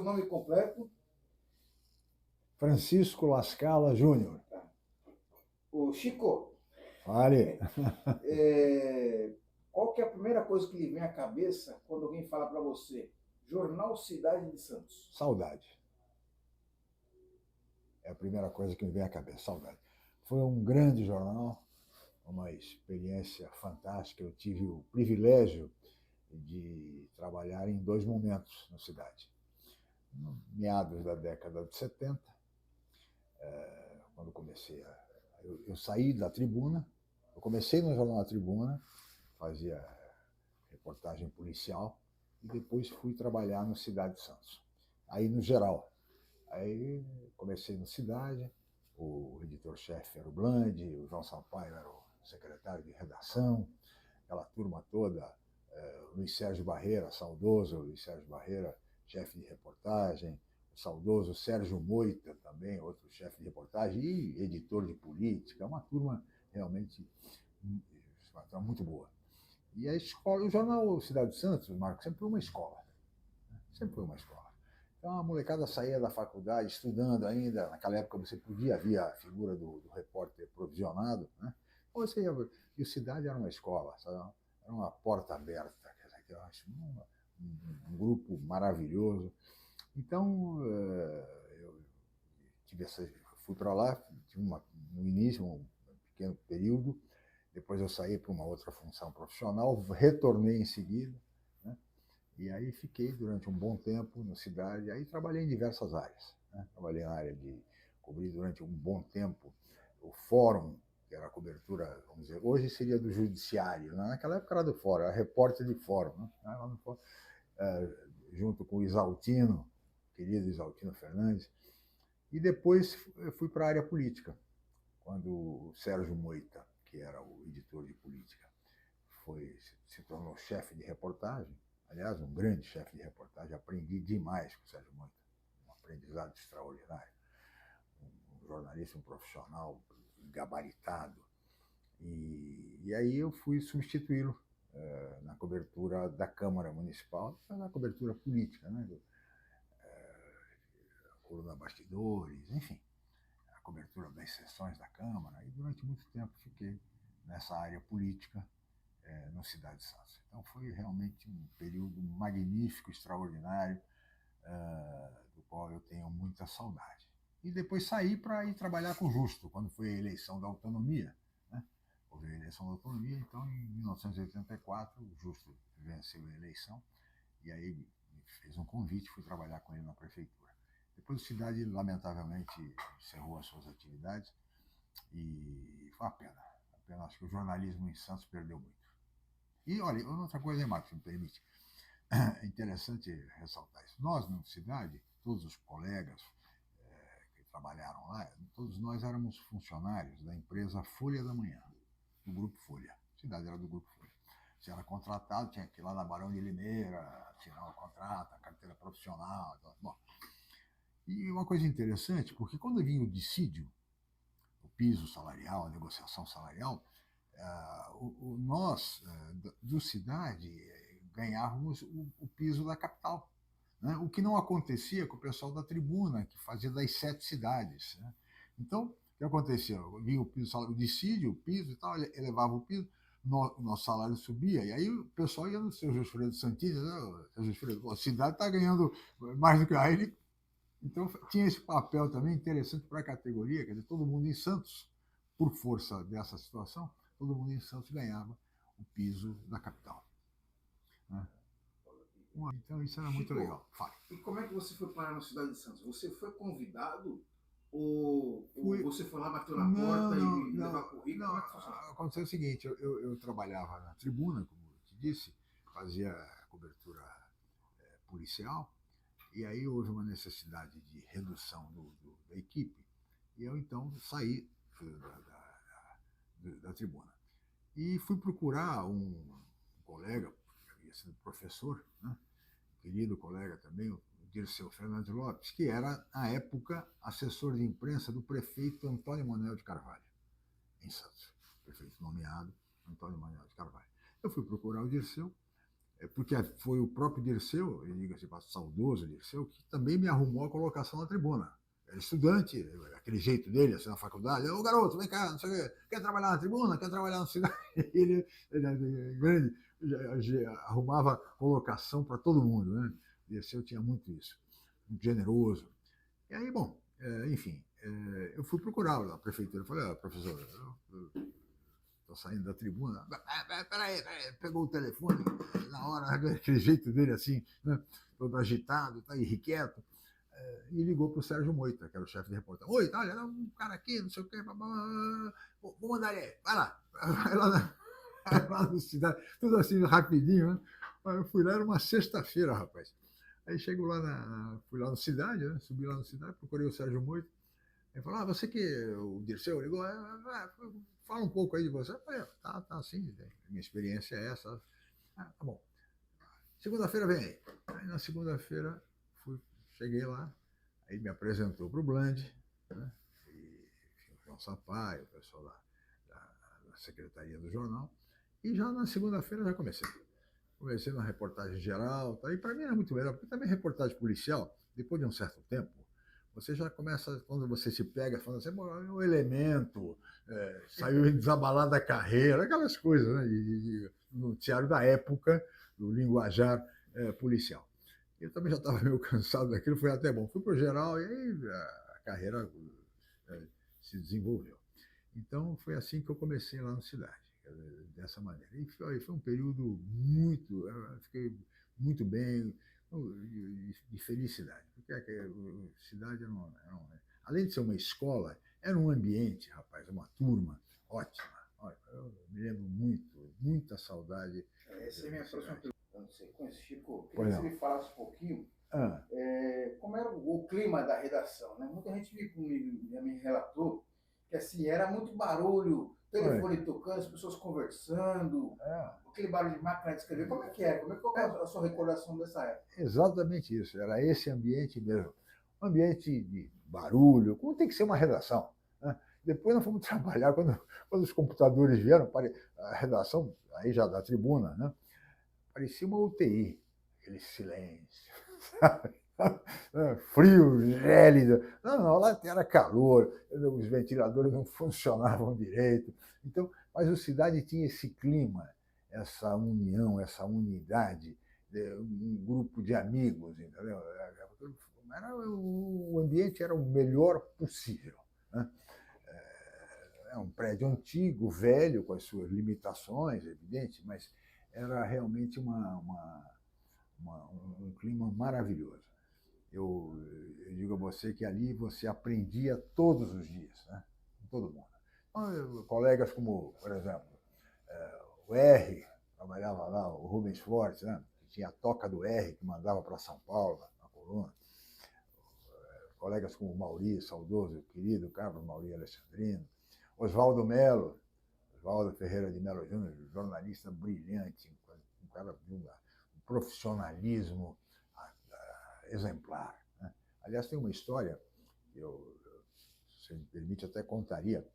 nome completo? Francisco Lascala Júnior. Ô, Chico, Fale. qual que é a primeira coisa que lhe vem à cabeça quando alguém fala para você? Jornal Cidade de Santos. Saudade. É a primeira coisa que me vem à cabeça, saudade. Foi um grande jornal, uma experiência fantástica. Eu tive o privilégio de trabalhar em 2 momentos na cidade. No meados da década de 70, quando comecei eu saí da Tribuna, eu comecei no jornal da Tribuna, fazia reportagem policial, e depois fui trabalhar no Cidade de Santos. Aí no geral. Aí comecei no Cidade, o editor-chefe era o Blandi, o João Sampaio era o secretário de redação, aquela turma toda, Luiz Sérgio Barreira, saudoso Luiz Sérgio Barreira, chefe de reportagem, o saudoso Sérgio Moita também, outro chefe de reportagem, e editor de política, uma turma realmente muito boa. E a escola, o jornal Cidade de Santos, Marco, sempre foi uma escola. Sempre foi uma escola. Então a molecada saía da faculdade estudando ainda, naquela época você podia, havia a figura do repórter provisionado, né? Você ia, e o Cidade era uma escola, sabe? Era uma porta aberta, quer dizer, eu acho um grupo maravilhoso. Então eu fui para lá, tive no início um pequeno período, depois eu saí para uma outra função profissional, retornei em seguida, né? E aí fiquei durante um bom tempo na cidade, aí trabalhei em diversas áreas, né? Trabalhei na área de cobrir durante um bom tempo o fórum, que era a cobertura, vamos dizer, hoje seria do judiciário, né? Naquela época era do fórum, era repórter de fórum, né? Lá no fórum, junto com o Isaltino, querido Isaltino Fernandes, e depois fui para a área política, quando o Sérgio Moita, que era o editor de política, se tornou chefe de reportagem. Aliás, um grande chefe de reportagem, aprendi demais com o Sérgio Moita, um aprendizado extraordinário, um jornalista, um profissional gabaritado. E aí eu fui substituí-lo na cobertura da Câmara Municipal, na cobertura política, né? Coluna Bastidores, enfim, a cobertura das sessões da Câmara, e durante muito tempo fiquei nessa área política no Cidade de Santos. Então foi realmente um período magnífico, extraordinário, do qual eu tenho muita saudade. E depois saí para ir trabalhar com o Justo, quando foi a eleição da autonomia, né? Houve a eleição da autonomia, então em 1984 o Justo venceu a eleição, e aí me fez um convite, fui trabalhar com ele na prefeitura. Depois a cidade, lamentavelmente, encerrou as suas atividades, e foi uma pena. Acho que o jornalismo em Santos perdeu muito. E olha, outra coisa, Marcos, se me permite, é interessante ressaltar isso. Nós, na cidade, todos os colegas que trabalharam lá, todos nós éramos funcionários da empresa Folha da Manhã, do Grupo Folha. A cidade era do Grupo Folha. Você era contratado, tinha que ir lá na Barão de Limeira, assinar o contrato, a carteira profissional. Bom. E uma coisa interessante, porque quando vinha o dissídio, o piso salarial, a negociação salarial, nós, do Cidade, ganhávamos o piso da capital, né? O que não acontecia com o pessoal da Tribuna, que fazia das 7 cidades, né? Então, o que acontecia? Vinha o piso, o dissídio, o piso e tal, elevava o piso, o nosso salário subia, e aí o pessoal ia no seu Jusfredo Santini, né? A cidade está ganhando mais do que a ele. Então, tinha esse papel também interessante para a categoria, quer dizer, todo mundo em Santos, por força dessa situação, todo mundo em Santos ganhava o piso da capital, né? Então isso era muito legal. Fale. E como é que você foi parar na cidade de Santos? Você foi convidado ou você foi lá, bateu na porta e levou currículo? Não, aconteceu o seguinte, eu trabalhava na Tribuna, como eu te disse, fazia cobertura policial, e aí houve uma necessidade de redução da equipe, e eu então saí da Tribuna. E fui procurar um colega, que havia sido professor, né? Querido colega também, o Dirceu Fernandes Lopes, que era, à época, assessor de imprensa do prefeito Antônio Manuel de Carvalho, em Santos. Prefeito nomeado Antônio Manuel de Carvalho. Eu fui procurar o Dirceu, porque foi o próprio Dirceu, diga-se, saudoso Dirceu, que também me arrumou a colocação na tribuna. Era estudante, aquele jeito dele, assim, na faculdade. Ô, garoto, vem cá, não sei o quê. Quer trabalhar na tribuna? Quer trabalhar na cidade? Ele grande, arrumava colocação para todo mundo, né? Dirceu tinha muito isso, muito generoso. E aí, bom, enfim, eu fui procurar a prefeitura. Falei, professor, estou saindo da tribuna. Peraí, pegou o telefone, na hora, aquele jeito dele assim, né? Todo agitado, tá irrequieto. E ligou para o Sérgio Moita, que era o chefe de reportagem. Oi, olha, um cara aqui, não sei o quê, vou mandar ele, vai lá, vai lá na cidade, tudo assim rapidinho, né? Eu fui lá, era uma sexta-feira, rapaz. Aí chego lá fui lá na cidade, né? Subi lá na cidade, procurei o Sérgio Moita. Ele falou, você que o Dirceu ligou, fala um pouco aí de você. Eu falei, tá sim, minha experiência é essa. Tá bom. Segunda-feira vem aí. Aí na segunda-feira cheguei lá, aí me apresentou para o Bland, né? E o João Sampaio, o pessoal da secretaria do jornal. E já na segunda-feira já comecei. Comecei na reportagem geral, tá? E para mim era muito melhor, porque também reportagem policial, depois de um certo tempo, você já começa, quando você se pega, falando assim, o elemento, saiu desabalado da carreira, aquelas coisas, né, no noticiário da época, do linguajar policial. Eu também já estava meio cansado daquilo, foi até bom. Fui para o geral e aí a carreira se desenvolveu. Então, foi assim que eu comecei lá na cidade, dessa maneira. E foi um período eu fiquei muito bem, de felicidade. Porque a cidade além de ser uma escola, era um ambiente, rapaz, uma turma ótima. Olha, eu me lembro muita saudade. Essa é a minha próxima pergunta. Você conhece Chico? Queria que você me falasse um pouquinho como era o clima da redação, né? Muita gente me relatou que assim, era muito barulho, telefone tocando, as pessoas conversando, aquele barulho de máquina de escrever. Como é que é? Como é que é a sua recordação dessa época? Exatamente isso, era esse ambiente mesmo. Um ambiente de barulho, como tem que ser uma redação. Né? Depois nós fomos trabalhar, quando os computadores vieram, a redação, aí já da tribuna, né? Parecia uma UTI, aquele silêncio, sabe? Frio, gélido. Não, lá era calor, os ventiladores não funcionavam direito. Então, mas a cidade tinha esse clima, essa união, essa unidade, um grupo de amigos, entendeu? O ambiente era o melhor possível. Né? É um prédio antigo, velho, com as suas limitações, evidente, mas era realmente um clima maravilhoso. Eu digo a você que ali você aprendia todos os dias, né? Com todo mundo. Então, colegas como, por exemplo, o R, trabalhava lá, o Rubens Fortes, né? Que tinha a toca do R, que mandava para São Paulo, na coluna. Colegas como o Mauri, saudoso, querido Carlos Mauri Alessandrino. Oswaldo Melo, Oswaldo Ferreira de Melo Júnior, jornalista brilhante, um cara de um profissionalismo exemplar. Né? Aliás, tem uma história que se me permite, até contaria.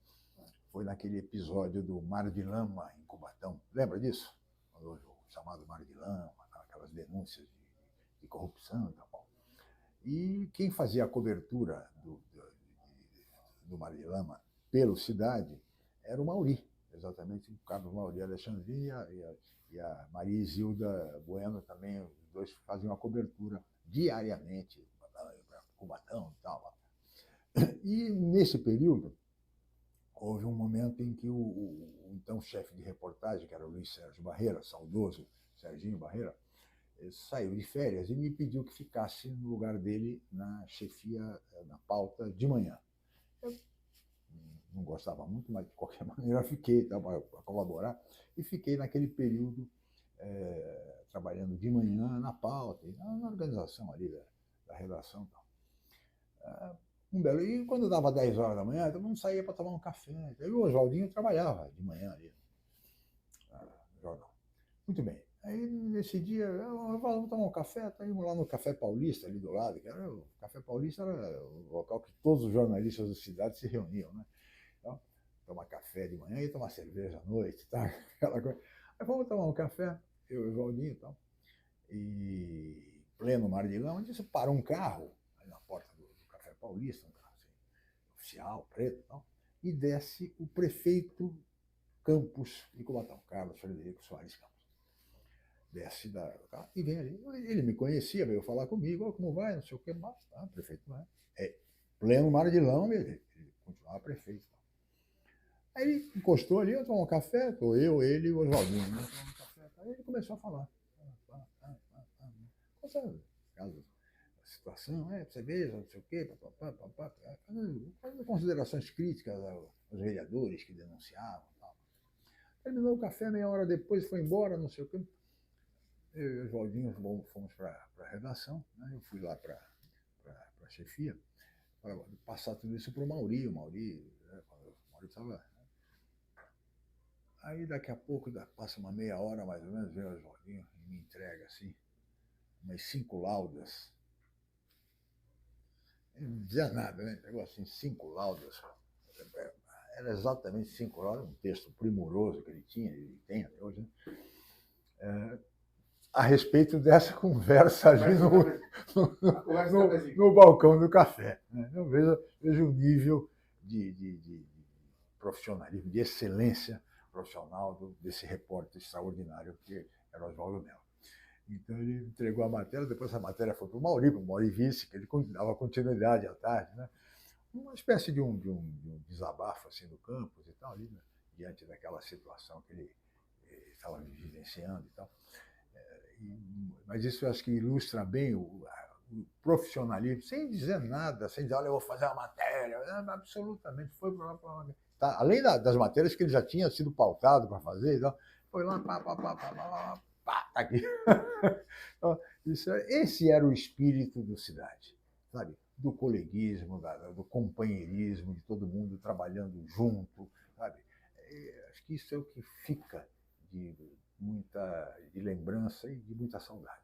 Foi naquele episódio do Mar de Lama, em Cubatão. Lembra disso? O chamado Mar de Lama, aquelas denúncias de corrupção e tal. E quem fazia a cobertura do Mar de Lama pelo Cidade era o Mauri, exatamente o Carlos Mauri Alexandrino e a Maria Isilda Bueno também, os dois faziam a cobertura diariamente para Cubatão e tal. E nesse período, houve um momento em que o então chefe de reportagem, que era o Luiz Sérgio Barreira, saudoso Serginho Barreira, saiu de férias e me pediu que ficasse no lugar dele na chefia, na pauta de manhã. Eu não gostava muito, mas de qualquer maneira fiquei para colaborar e fiquei naquele período trabalhando de manhã na pauta, na organização ali da redação. E quando dava 10 horas da manhã, todo mundo saía para tomar um café. E o Oswaldinho trabalhava de manhã ali no jornal. Muito bem. Aí, nesse dia, vamos tomar um café, tá indo lá no Café Paulista, ali do lado, o Café Paulista era o local que todos os jornalistas da cidade se reuniam, né? Então, tomar café de manhã e tomar cerveja à noite, tá? Aquela coisa. Aí vamos tomar um café, eu e o Oswaldinho e tal. e pleno Mar de Lama, disse, para um carro, ali na porta do Café Paulista, um carro assim, oficial, preto e tal, e desce o prefeito Campos de Cubatão, Carlos Frederico Soares Campos. Desce do carro e vem ali. Ele me conhecia, veio falar comigo, oh, como vai, não sei o que, mas tá, prefeito não é. É pleno Mar de Lama, ele continuava prefeito. Aí ele encostou ali, eu tomar um café, tô eu, ele e o Oswaldinho, né? Tomando café. Aí ele começou a falar. A situação, você veja, não sei o quê, fazendo considerações críticas aos vereadores que denunciavam. Tal. Terminou o café, meia hora depois foi embora, não sei o quê. Eu e o Oswaldinho fomos para a redação, né? Eu fui lá para a chefia, para passar tudo isso para o Mauri. O Mauri estava. Aí daqui a pouco, passa uma meia hora mais ou menos, vem o Oswaldinho e me entrega assim, umas 5 laudas. Ele não dizia nada, né? Entregou assim, 5 laudas. Era exatamente 5 laudas, um texto primoroso que ele tinha, ele tem até hoje, né? A respeito dessa conversa ali no balcão do café. Né? Então veja o nível de profissionalismo, de excelência profissional desse repórter extraordinário que era Oswaldo Melo. Então ele entregou a matéria, depois a matéria foi para o Mauri Vice, que ele dava continuidade à tarde, né? Uma espécie de um desabafo assim do Campos e tal, ali, né? Diante daquela situação que ele estava vivenciando e tal. Mas isso eu acho que ilustra bem o profissionalismo, sem dizer nada, sem dizer, olha, eu vou fazer uma matéria, absolutamente, foi para lá. Tá? Além das matérias que ele já tinha sido pautado para fazer, então, foi lá, tá aqui. Então, esse era o espírito do Cidade, sabe? Do coleguismo, do companheirismo, de todo mundo trabalhando junto, sabe? Acho que isso é o que fica de lembrança e de muita saudade.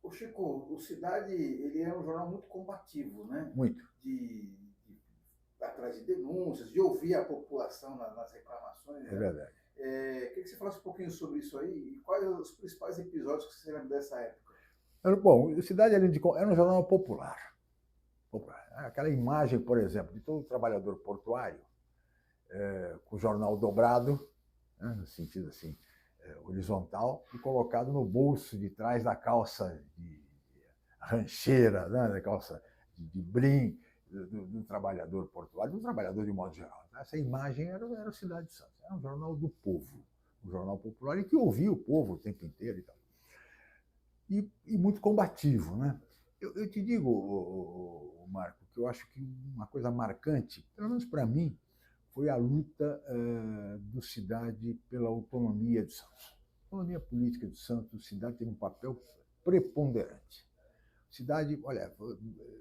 O Chico, o Cidade, ele é um jornal muito combativo, né? Muito. Atrás de denúncias, de ouvir a população nas reclamações. É verdade. Queria que você falasse um pouquinho sobre isso aí e quais os principais episódios que você lembra dessa época. Bom, o Cidade era um jornal popular. Aquela imagem, por exemplo, de todo trabalhador portuário com o jornal dobrado, né, no sentido assim, horizontal, e colocado no bolso de trás da calça de rancheira, né, da calça de brim, do trabalhador portuário, do trabalhador de modo geral. Essa imagem era a Cidade de Santos, era um jornal do povo, um jornal popular, e que ouvia o povo o tempo inteiro e tal. E muito combativo, né? Eu te digo, Marco, que eu acho que uma coisa marcante, pelo menos para mim, foi a luta do Cidade pela autonomia de Santos. A autonomia política de Santos, o Cidade teve um papel preponderante. Cidade, olha,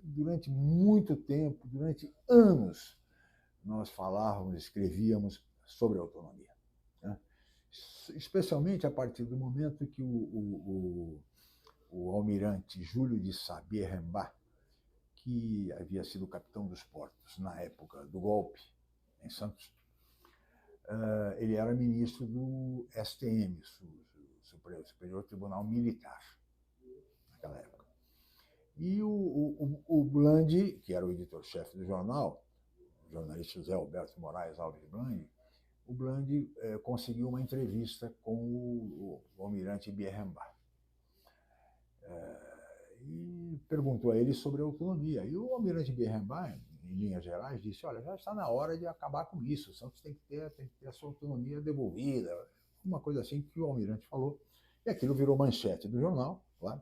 durante muito tempo, durante anos, nós falávamos, escrevíamos sobre a autonomia. Né? Especialmente a partir do momento que o almirante Júlio de Sabie-Rembá, que havia sido capitão dos portos na época do golpe em Santos, ele era ministro do STM, Superior Tribunal Militar, naquela época. E o Blandi, que era o editor-chefe do jornal, o jornalista José Alberto Moraes Alves Blandi, o Blandi conseguiu uma entrevista com o almirante Bierrembá. E perguntou a ele sobre a autonomia. E o almirante Bierrembá, em linhas gerais, disse, olha, já está na hora de acabar com isso, o Santos tem que ter a sua autonomia devolvida. Uma coisa assim que o almirante falou. E aquilo virou manchete do jornal, claro.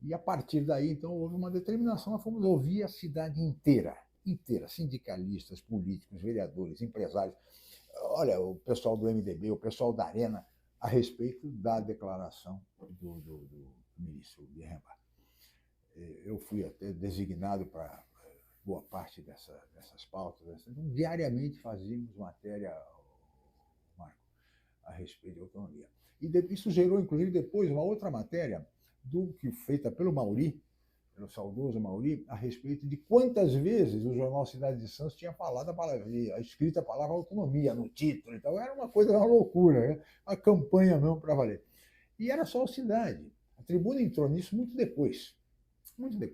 E a partir daí, então, houve uma determinação, nós fomos ouvir a cidade inteira, sindicalistas, políticos, vereadores, empresários, olha, o pessoal do MDB, o pessoal da Arena, a respeito da declaração do ministro Bierrembá. Eu fui até designado para boa parte dessas pautas. Então, diariamente fazíamos matéria, Marco, a respeito de autonomia. E isso gerou, inclusive, depois uma outra matéria feita pelo Mauri, pelo saudoso Mauri, a respeito de quantas vezes o jornal Cidade de Santos tinha falado a escrita a palavra autonomia no título. Então, era uma coisa, uma loucura, né? Uma campanha mesmo para valer. E era só o Cidade. A tribuna entrou nisso muito depois da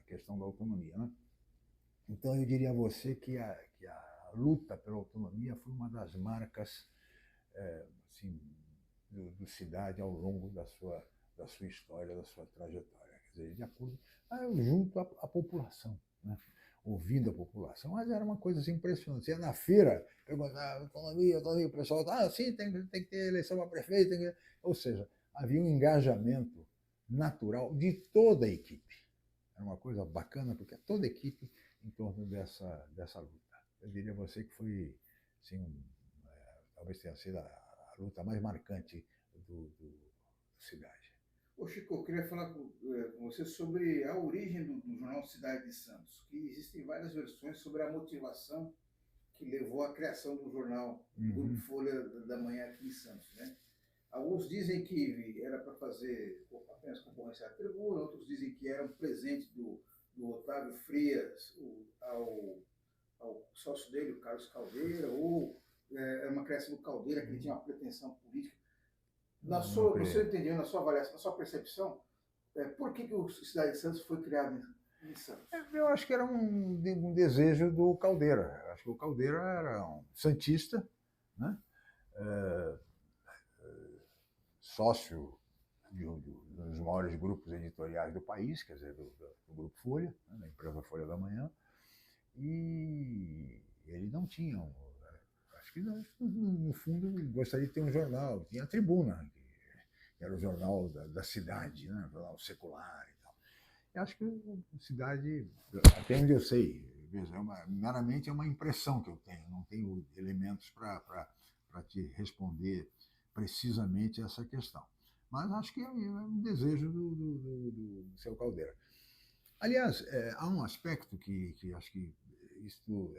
questão da autonomia, né? Então, eu diria a você que a luta pela autonomia foi uma das marcas assim, do Cidade ao longo da sua história, da sua trajetória. Quer dizer, de acordo, junto à população, né? Ouvindo a população, mas era uma coisa assim, impressionante. Você ia na feira, perguntava, autonomia, o pessoal, sim, tem que ter eleição para prefeito, ou seja, havia um engajamento natural de toda a equipe. Era uma coisa bacana, porque toda a equipe em torno dessa luta. Eu diria a você que foi, assim, talvez tenha sido a luta mais marcante do Cidade. Ô Chico, eu queria falar com você sobre a origem do jornal Cidade de Santos, que existem várias versões sobre a motivação que levou à criação do jornal Grupo Folha da Manhã aqui em Santos, né? Alguns dizem que era para fazer apenas concorrência à tribuna, outros dizem que era um presente do Otávio Frias ao sócio dele, o Carlos Caldeira, ou era uma criação do Caldeira, que ele tinha uma pretensão política. No seu entendimento, na sua avaliação, na sua percepção, por que o Cidade de Santos foi criado em Santos? Eu acho que era um desejo do Caldeira. Eu acho que o Caldeira era um santista, né? Sócio de um dos maiores grupos editoriais do país, quer dizer, do Grupo Folha, né? Da empresa Folha da Manhã, e ele não tinha, acho que no fundo gostaria de ter um jornal, tinha a Tribuna, que era o jornal da cidade, né? O jornal secular e tal. Eu acho que a Cidade, até onde eu sei, meramente é uma impressão que eu tenho, não tenho elementos para te responder precisamente essa questão. Mas acho que é um desejo do seu Caldeira. Aliás, há um aspecto que acho que isso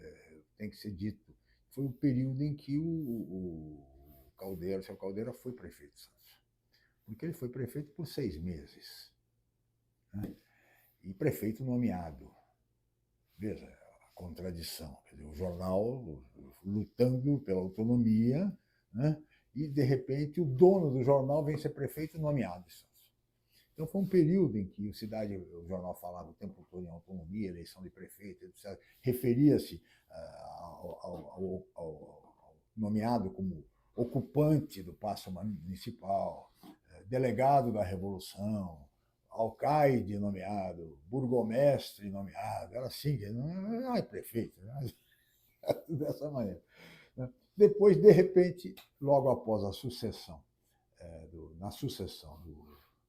tem que ser dito. Foi o período em que o seu Caldeira foi prefeito de Santos. Porque ele foi prefeito por 6 meses. Né? E prefeito nomeado. Veja, a contradição. Quer dizer, o jornal lutando pela autonomia, né? E, de repente, o dono do jornal vem ser prefeito nomeado em Santos. Então, foi um período em que o jornal falava o tempo todo em autonomia, eleição de prefeito, etc. Referia-se ao nomeado como ocupante do paço municipal, delegado da Revolução, alcaide nomeado, burgomestre nomeado, era assim, não é prefeito, né? Dessa maneira. Depois, de repente, logo após a sucessão, na sucessão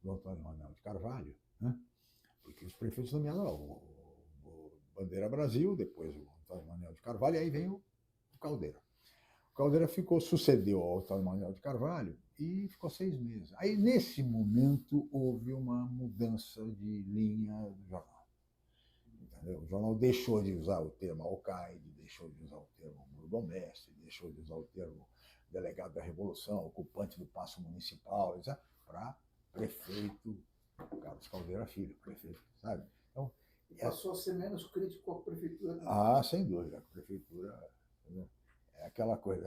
do Antônio Manuel de Carvalho, né? Porque os prefeitos nomearam o Bandeira Brasil, depois o Antônio Manuel de Carvalho, e aí vem o Caldeira. O Caldeira sucedeu ao Antônio Manuel de Carvalho e ficou 6 meses. Aí, nesse momento, houve uma mudança de linha do jornal. Entendeu? O jornal deixou de usar o termo alcaide, deixou de usar o termo burgomestre, deixou de usar o termo delegado da Revolução, ocupante do paço municipal, para prefeito Carlos Caldeira Filho, prefeito, sabe? Então, passou a ser menos crítico à prefeitura. Né? Sem dúvida, a prefeitura, né? É aquela coisa.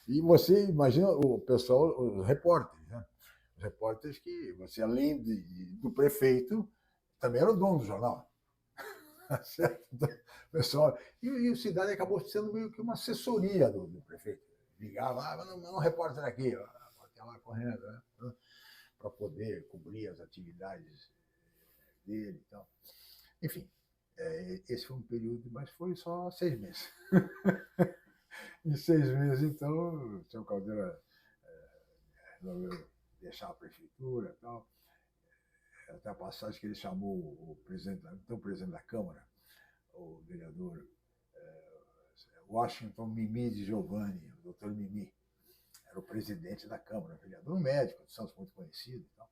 E você imagina o pessoal, os repórteres, né? Os repórteres que você, além do prefeito, também era o dono do jornal. Certo? Então, pessoal, e o Cidade acabou sendo meio que uma assessoria do prefeito. Ligava, não um repórter aqui, lá correndo, né? Para poder cobrir as atividades dele e tal. Enfim, esse foi um período, mas foi só 6 meses. Em 6 meses, então, o seu Caldeira resolveu deixar a prefeitura e tal. Até a passagem que ele chamou o presidente da Câmara, o vereador Washington Mimi de Giovanni, o doutor Mimi, era o presidente da Câmara, vereador, um médico de Santos muito conhecido e tal.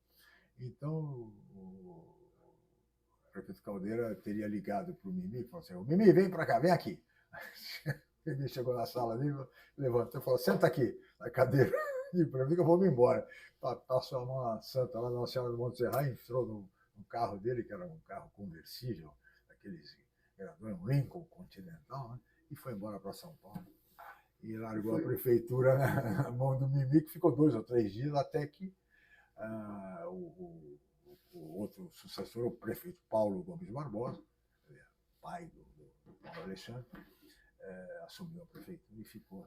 Então, o prefeito Caldeira teria ligado para o Mimi e falou assim: Mimi, vem para cá, vem aqui. O Mimi chegou na sala dele, levantou e falou: senta aqui na cadeira e para mim que eu vou me embora. Passou a mão na santa lá, Nossa Senhora do Monte Serra, entrou no carro dele, que era um carro conversível, daqueles, um Lincoln Continental, né? E foi embora para São Paulo. E largou a prefeitura na mão do Mimi, que ficou 2 ou 3 dias, até que O outro sucessor, o prefeito Paulo Gomes Barbosa, pai do Paulo Alexandre, assumiu a prefeitura e ficou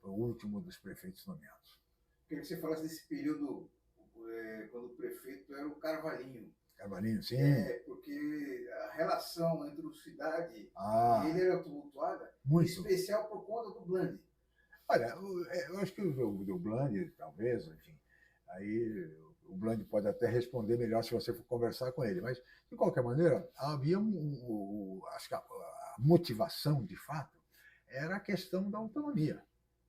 o último dos prefeitos nomeados. Queria que você falasse desse período, quando o prefeito era o Carvalhinho. Carvalhinho, sim. Porque a relação entre a cidade e ele era tumultuada, muito. Em especial por conta do Bland. Olha, eu acho que o Bland, talvez, enfim, aí o Bland pode até responder melhor se você for conversar com ele, mas, de qualquer maneira, havia acho que a motivação, de fato, era a questão da autonomia,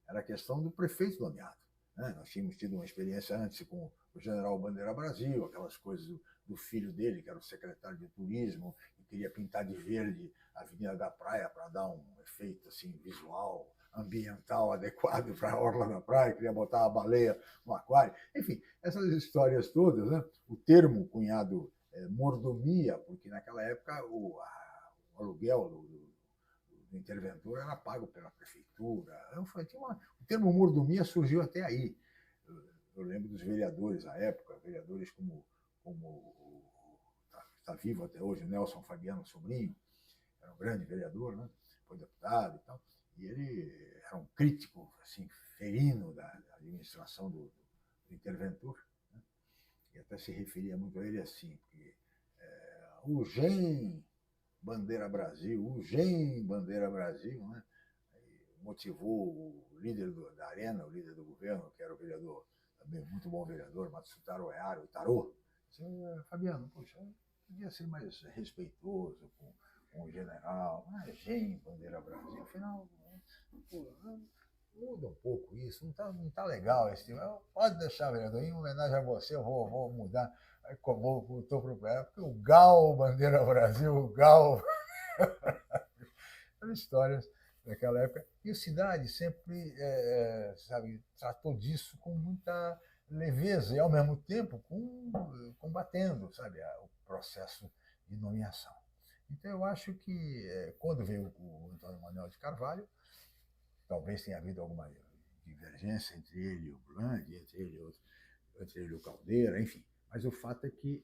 era a questão do prefeito nomeado. Né? Nós tínhamos tido uma experiência antes com o general Bandeira Brasil, aquelas coisas do filho dele, que era o secretário de turismo, e queria pintar de verde a Avenida da Praia para dar um efeito assim, visual, ambiental adequado para a orla da praia, queria botar a baleia no aquário. Enfim, essas histórias todas, né? O termo cunhado mordomia, porque naquela época o aluguel do interventor era pago pela prefeitura. O termo mordomia surgiu até aí. Eu lembro dos vereadores à época, vereadores como está vivo até hoje, Nelson Fabiano Sobrinho, era um grande vereador, né? Foi deputado e tal, e ele era um crítico assim, ferino da administração do interventor, né? E até se referia muito a ele assim, porque o GEM Bandeira Brasil, né? Motivou o líder da Arena, o líder do governo, que era o vereador, também muito bom vereador, Matsutaro Oearo, o Tarô. Fabiano, poxa, podia ser mais respeitoso com o general, GEM Bandeira Brasil, afinal, muda um pouco isso, não tá legal esse tipo. Pode deixar, vereador, em homenagem a você, eu vou mudar, estou preparado, porque o GAL Bandeira Brasil, o GAL... As histórias daquela época. E a cidade sempre tratou disso com muita leveza e, ao mesmo tempo, combatendo o processo de nomeação. Então, eu acho que, quando veio o Antônio Manuel de Carvalho, talvez tenha havido alguma divergência entre ele e o Bland, entre ele e o Caldeira, enfim. Mas o fato é que,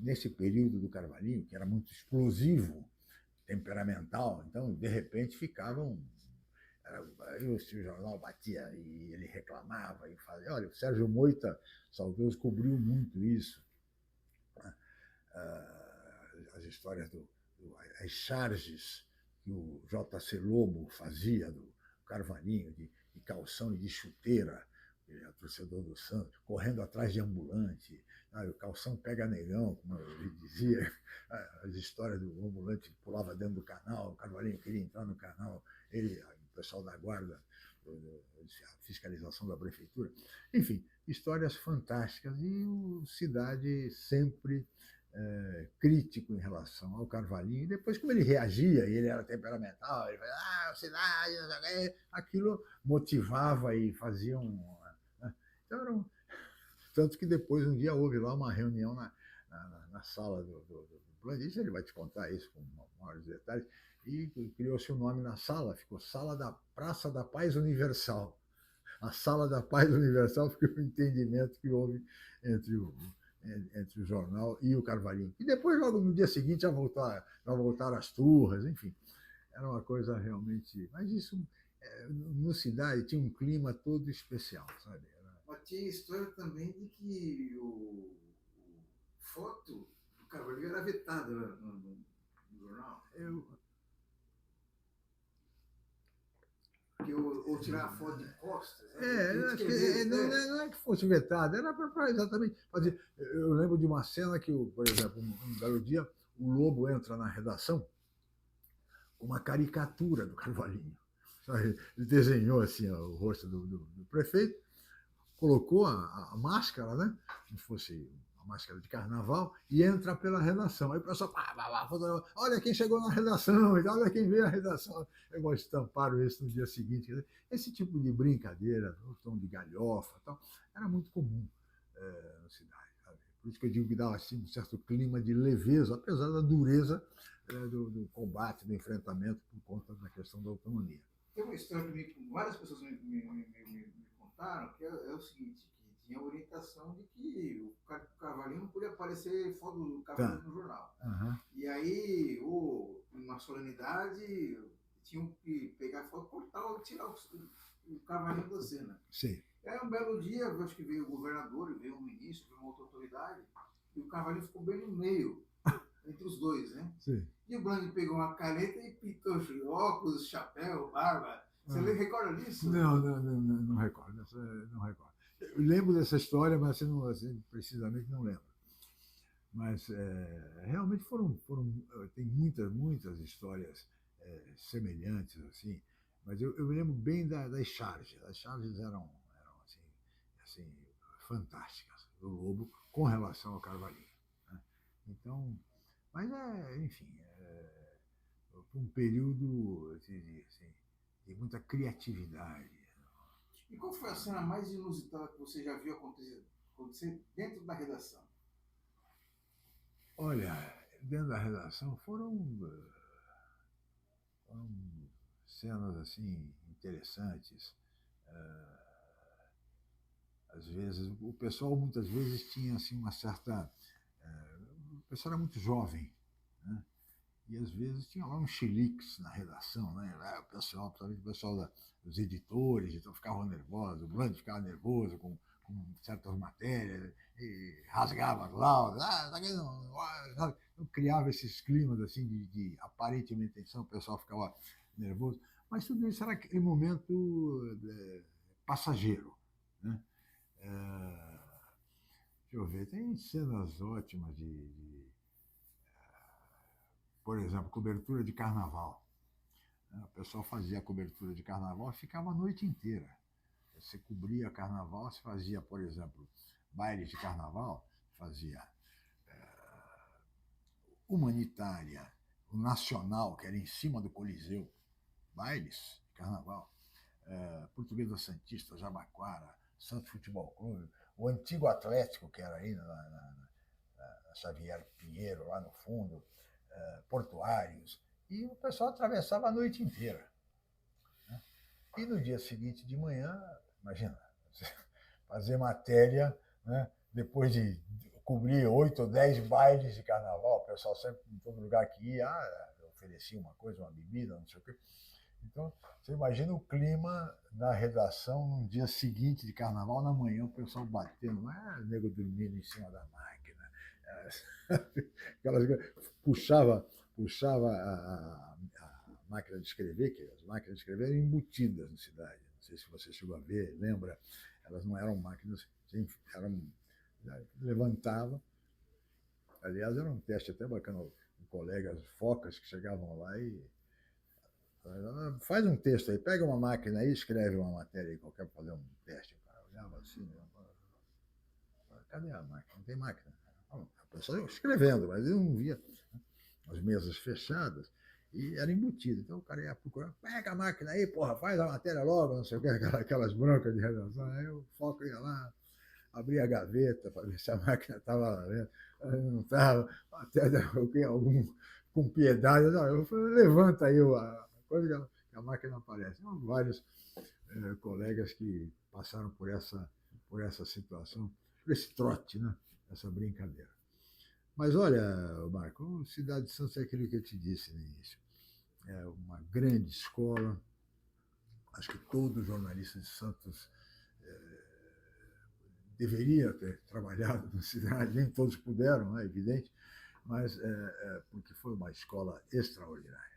nesse período do Carvalhinho, que era muito explosivo, temperamental, então, de repente, o jornal batia e ele reclamava e fazia. Olha, o Sérgio Moita, saudoso, cobriu muito isso. As histórias as charges que o J.C. Lobo fazia do Carvalhinho, de calção e de chuteira, ele é torcedor do Santos, correndo atrás de ambulante. O calção pega negão, como ele dizia. As histórias do ambulante que pulava dentro do canal, o Carvalhinho queria entrar no canal, o pessoal da guarda, a fiscalização da prefeitura. Enfim, histórias fantásticas e o Cidade sempre crítico em relação ao Carvalhinho. E depois, como ele reagia, e ele era temperamental, ele falava, Cidade, não sei o quê, aquilo motivava e fazia Então, tanto que depois, um dia, houve lá uma reunião na sala do Blandis, ele vai te contar isso com maiores detalhes, e criou-se um nome na sala, ficou Sala da Praça da Paz Universal. A Sala da Paz Universal foi o entendimento que houve entre o jornal e o Carvalhinho. E depois, logo no dia seguinte, já voltaram as turras, enfim. Era uma coisa realmente... Mas isso, no Cidade, tinha um clima todo especial, sabe? Mas tinha história também de que o foto do Carvalhinho era vetada no jornal. Ou tirar a foto de costas. Não é que fosse vetada, era para exatamente fazer. Eu lembro de uma cena que, por exemplo, um belo dia, o Lobo entra na redação com uma caricatura do Carvalhinho. Ele desenhou assim o rosto do prefeito, colocou a máscara, né? Como se fosse uma máscara de carnaval, e entra pela redação. Aí o pessoal, olha quem chegou na redação, olha quem veio à redação. Estamparam isso no dia seguinte. Esse tipo de brincadeira, o tom de galhofa, tal, era muito comum na cidade. Sabe? Por isso que eu digo que dava assim, um certo clima de leveza, apesar da dureza do combate, do enfrentamento por conta da questão da autonomia. Tem uma história que várias pessoas me contaram, que é o seguinte, que tinha a orientação de que o cavalinho não podia aparecer foto do cavalinho no jornal. E aí, uma solenidade, tinham que pegar foto, cortar, tirar o cavalinho da cena. Sim. E aí, um belo dia, acho que veio o governador, veio um ministro, veio uma outra autoridade, e o cavalinho ficou bem no meio, entre os dois, né? Sim. E o Blanc pegou uma caneta e pintou óculos, chapéu, barba. Você recorda disso? Não recordo. Não recordo. Eu lembro dessa história, mas assim, precisamente não lembro. Mas realmente tem muitas histórias semelhantes, assim. Mas eu me lembro bem das charges. As charges eram assim, fantásticas do Lobo com relação ao Carvalhinho, né? Então, mas enfim, foi um período de muita criatividade. E qual foi a cena mais inusitada que você já viu acontecer dentro da redação? Olha, dentro da redação foram cenas assim interessantes. Às vezes, o pessoal muitas vezes tinha assim uma certa... o pessoal era muito jovem, né? E às vezes tinha lá um chiliques na redação, né? O pessoal, principalmente o pessoal dos editores, então ficavam nervosos, o Blanc ficava nervoso com certas matérias, e rasgava as laudas, então, criava esses climas assim de aparentemente tensão, o pessoal ficava nervoso, mas tudo isso era aquele momento passageiro, né? Deixa eu ver, tem cenas ótimas por exemplo, cobertura de carnaval. O pessoal fazia a cobertura de carnaval e ficava a noite inteira. Você cobria carnaval, se fazia, por exemplo, bailes de carnaval, fazia humanitária, o nacional, que era em cima do Coliseu, bailes de carnaval, Portuguesa Santista, Jabaquara, Santos Futebol Clube, o antigo Atlético, que era aí na Xavier Pinheiro, lá no fundo, portuários, e o pessoal atravessava a noite inteira, né? E no dia seguinte de manhã, imagina, fazer matéria, né, depois de cobrir 8 ou 10 bailes de carnaval, o pessoal sempre, em todo lugar que ia, oferecia uma coisa, uma bebida, não sei o quê. Então, você imagina o clima na redação no dia seguinte de carnaval, na manhã, o pessoal batendo, o nego dormindo em cima da máquina, aquelas puxava a máquina de escrever, que as máquinas de escrever eram embutidas na cidade. Não sei se você chegou a ver, lembra? Elas não eram máquinas, levantava. Aliás, era um teste até bacana, colegas focas que chegavam lá e faz um texto aí, pega uma máquina aí, escreve uma matéria aí qualquer para fazer um teste. O cara olhava assim, cadê a máquina? Não tem máquina. A pessoa escrevendo, mas eu não via, as mesas fechadas, e era embutido. Então o cara ia procurar, pega a máquina aí, porra, faz a matéria logo, não sei o que, aquelas broncas de redação. Aí o foco ia lá, abria a gaveta para ver se a máquina estava lá dentro. Não estava, até algum com piedade, não, eu falei, levanta aí a coisa que a máquina aparece. Então, vários colegas que passaram por essa situação, por esse trote, né? Essa brincadeira. Mas olha, Marco, Cidade de Santos é aquilo que eu te disse no início. É uma grande escola. Acho que todo jornalista de Santos deveria ter trabalhado na cidade, nem todos puderam, é evidente, mas porque foi uma escola extraordinária.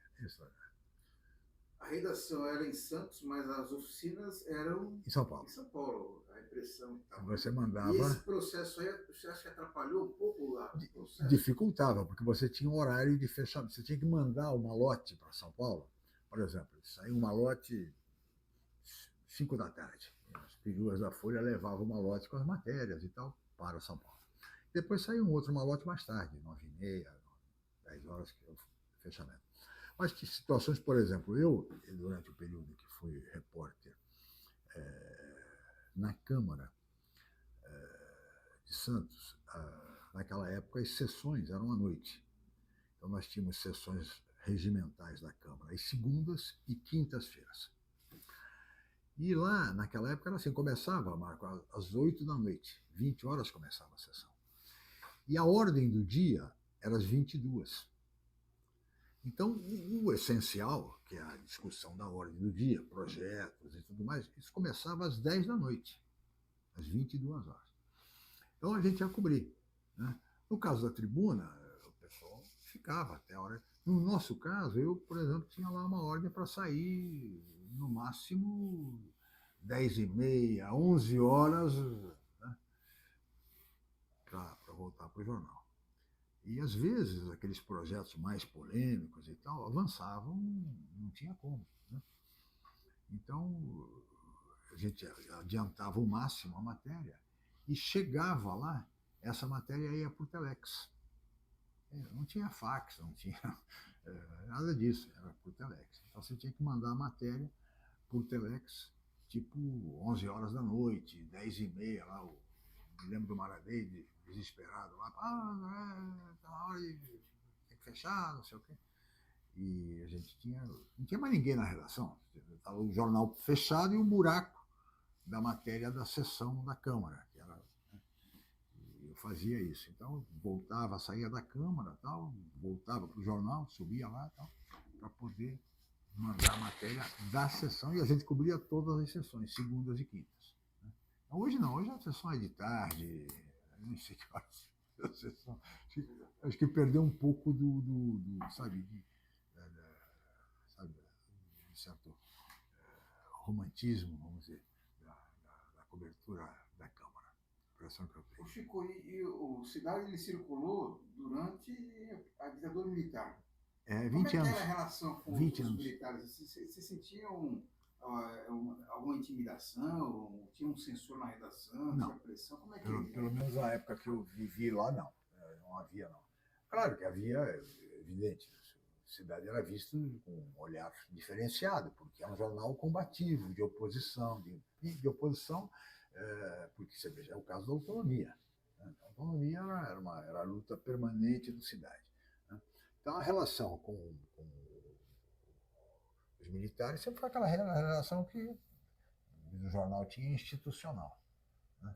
A redação era em Santos, mas as oficinas eram em São Paulo. Em São Paulo, a impressão. Você mandava... E esse processo aí, você acha que atrapalhou um pouco o processo? Dificultava, porque você tinha um horário de fechamento. Você tinha que mandar o malote para São Paulo. Por exemplo, saiu um malote 5 da tarde. As peruas da Folha levavam o malote com as matérias e tal para São Paulo. Depois saiu um outro malote mais tarde, 9h30, 10 horas, que é o fechamento. Mas que situações, por exemplo, eu, durante o período que fui repórter na Câmara de Santos, naquela época as sessões eram à noite. Então nós tínhamos sessões regimentais da Câmara, às segundas e quintas-feiras. E lá, naquela época, era assim, começava, Marco, às 8 da noite, 20 horas começava a sessão. E a ordem do dia era às 22. Então, o essencial, que é a discussão da ordem do dia, projetos e tudo mais, isso começava às 10 da noite, às 22 horas. Então, a gente ia cobrir. Né? No caso da tribuna, o pessoal ficava até a hora. No nosso caso, eu, por exemplo, tinha lá uma ordem para sair no máximo 10h30, 11 horas, né, para voltar para o jornal. E às vezes aqueles projetos mais polêmicos e tal avançavam, não tinha como. Né? Então a gente adiantava o máximo a matéria e chegava lá, essa matéria ia para o Telex. Não tinha fax, não tinha nada disso, era por Telex. Então você tinha que mandar a matéria por Telex, tipo 11 horas da noite, 10h30, lá, me lembro do Maradei, desesperado lá, tá na hora de tem que fechar, não sei o quê. E a gente não tinha mais ninguém na redação, estava o jornal fechado e o buraco da matéria da sessão da Câmara, que era, né, eu fazia isso. Então, voltava, saía da Câmara, tal, voltava para o jornal, subia lá, tal, para poder mandar a matéria da sessão, e a gente cobria todas as sessões, segundas e quintas. Né? Então, hoje não, hoje a sessão é de tarde, não sei que horas. A sessão, acho que perdeu um pouco sabe, de certo romantismo, vamos dizer, da cobertura da Câmara. A impressão que eu tenho. O Chico, e o Cidade ele circulou durante a ditadura militar. 20 Como é que anos. era a relação com 20 os anos. militares? Você sentia alguma intimidação? Tinha um censor na redação? Não. Tinha pressão? Como é que pelo menos na época que eu vivi lá, não. Não havia, não. Claro que havia, evidente, a Cidade era vista com um olhar diferenciado, porque é um jornal combativo, de oposição, porque você veja, é o caso da autonomia. Né? A autonomia era a luta permanente do Cidade. Né? Então a relação com os militares sempre foi aquela relação que o jornal tinha institucional. Né?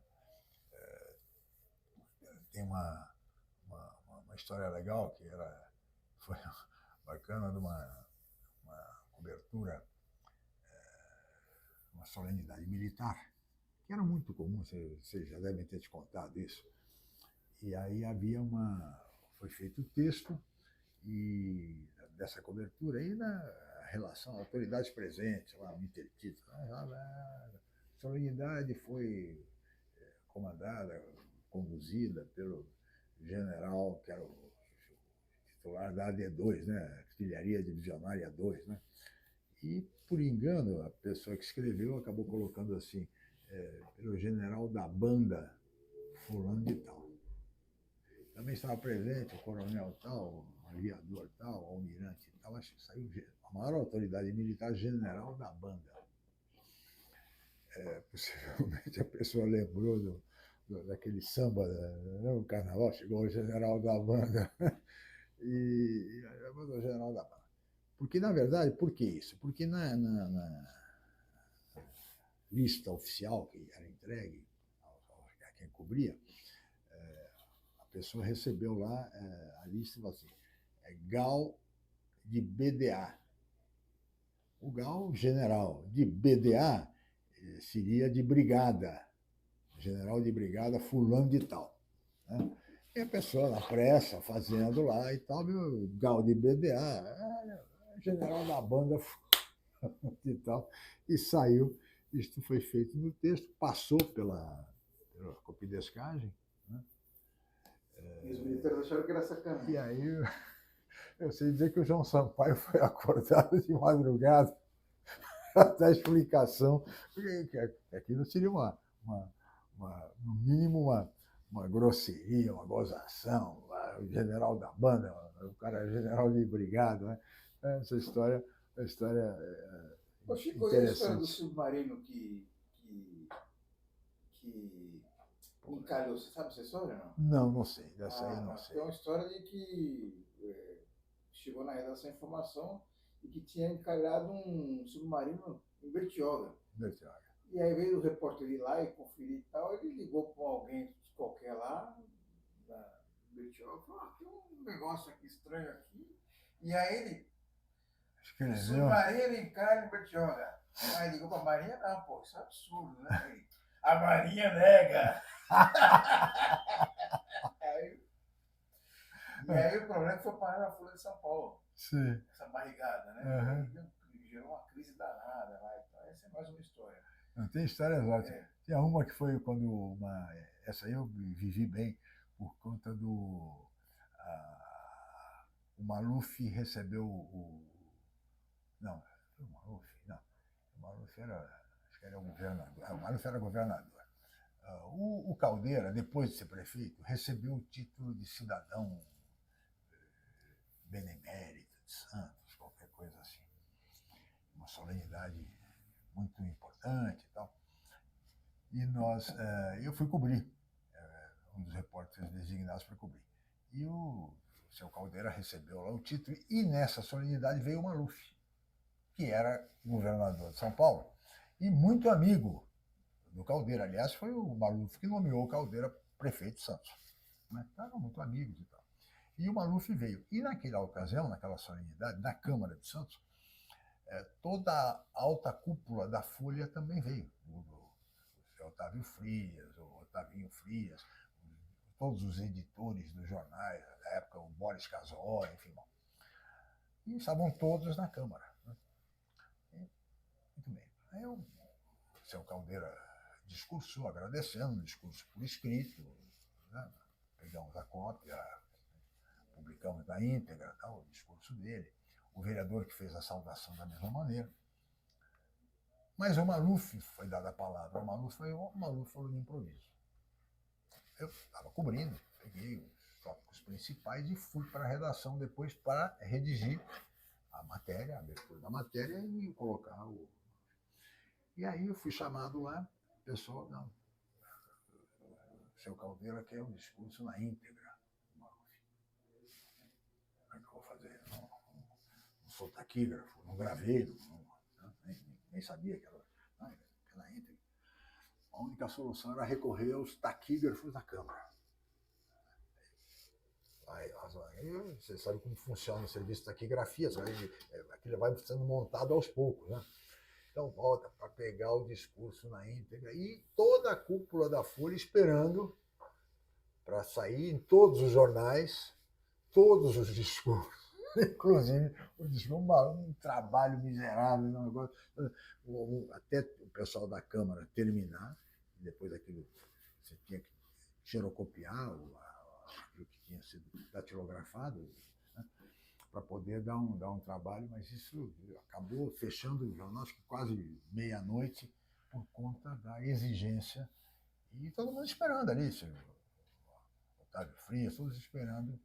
Tem uma história legal que foi bacana de uma cobertura, uma solenidade militar, que era muito comum, vocês já devem ter te contado isso. E aí foi feito o texto dessa cobertura aí na relação a autoridades presentes, lá no intertítulo. A solenidade foi comandada, conduzida pelo general, que era o titular da AD2, né? Artilharia Divisionária 2, né? E, por engano, a pessoa que escreveu acabou colocando assim, pelo general da banda fulano de tal. Também estava presente o coronel tal, o aviador tal, o almirante tal, acho que saiu a maior autoridade militar, general da banda. Possivelmente a pessoa lembrou daquele samba, né, no carnaval, chegou o general da banda, e o general da banda. Porque, na verdade, por que isso? Porque na lista oficial que era entregue a quem cobria, a pessoa recebeu lá a lista e falou assim, GAL de BDA. O GAL, general de BDA, seria de brigada, general de brigada fulano de tal. Né? E a pessoa na pressa, fazendo lá e tal, meu GAL de BDA, general da banda e tal, e saiu. Isto foi feito no texto, passou pela copidescagem. Né? E os militares acharam que era sacanagem. E aí, eu sei dizer que o João Sampaio foi acordado de madrugada para dar explicação, porque aquilo seria no mínimo uma grosseria, uma gozação. O general da banda, o cara é general de brigada. Né? Essa história Ô, Chico, e a história do submarino que encalhou, você sabe essa história ou não? Não sei, dessa aí não sei. Tem uma história de que chegou na redação a informação de que tinha encalhado um submarino em Bertioga. Bertioga. E aí veio o repórter ir lá e conferir e tal, ele ligou para alguém qualquer lá, da Bertioga, falou, tem um negócio aqui estranho aqui. E aí ele, submarino em carne Bertioga. Aí ligou para a Marinha, não, pô, isso é absurdo, né? A Marinha nega. E aí o problema foi parar na Folha de São Paulo. Sim. Essa barrigada, né? Uhum. Gerou uma crise danada lá e tal. Essa é mais uma história. Não, tem histórias ótimas. Tinha uma que foi quando essa aí eu vivi bem por conta do o Maluf recebeu não, foi o Maluf, não. O Maluf acho que era o governador. O Maluf era governador. O Caldeira, depois de ser prefeito, recebeu o título de cidadão benemérito de Santos, qualquer coisa assim. Uma solenidade muito importante e tal. E eu fui cobrir, um dos repórteres designados para cobrir. E o seu Caldeira recebeu lá o título, e nessa solenidade veio o Maluf, que era governador de São Paulo, e muito amigo do Caldeira. Aliás, foi o Maluf que nomeou o Caldeira prefeito de Santos. Estavam muito amigos e tal. E o Maluf veio. E naquela ocasião, naquela solenidade, na Câmara de Santos, toda a alta cúpula da Folha também veio. O Otávio Frias, o Otavinho Frias, todos os editores dos jornais, na época o Boris Casoy, enfim. Bom. E estavam todos na Câmara. Né? Muito bem. Aí o seu Caldeira discursou, agradecendo, um discurso por escrito, né? Pegamos a cópia, publicamos na íntegra, tal, o discurso dele. O vereador que fez a saudação da mesma maneira. Mas o Maluf foi dada a palavra. O Maluf falou de improviso. Eu estava cobrindo, peguei os tópicos principais e fui para a redação depois para redigir a matéria, a abertura da matéria e colocar o... E aí eu fui chamado lá, o pessoal, não, o seu Caldeira quer um discurso na íntegra. Como é que eu vou fazer? Não sou taquígrafo, não gravei, nem sabia que era na íntegra. A única solução era recorrer aos taquígrafos da Câmara. Aí, você sabe como funciona o serviço de taquigrafia, aquilo vai sendo montado aos poucos, né? Então volta para pegar o discurso na íntegra e toda a cúpula da Folha esperando para sair em todos os jornais, todos os discursos. Inclusive, um trabalho miserável, um negócio, até o pessoal da Câmara terminar, depois daquilo você tinha que xerocopiar aquilo que tinha sido datilografado, né, para poder dar um trabalho, mas isso acabou fechando o jornal, acho que quase meia-noite, por conta da exigência, e todo mundo esperando ali, Otávio Frias, todos esperando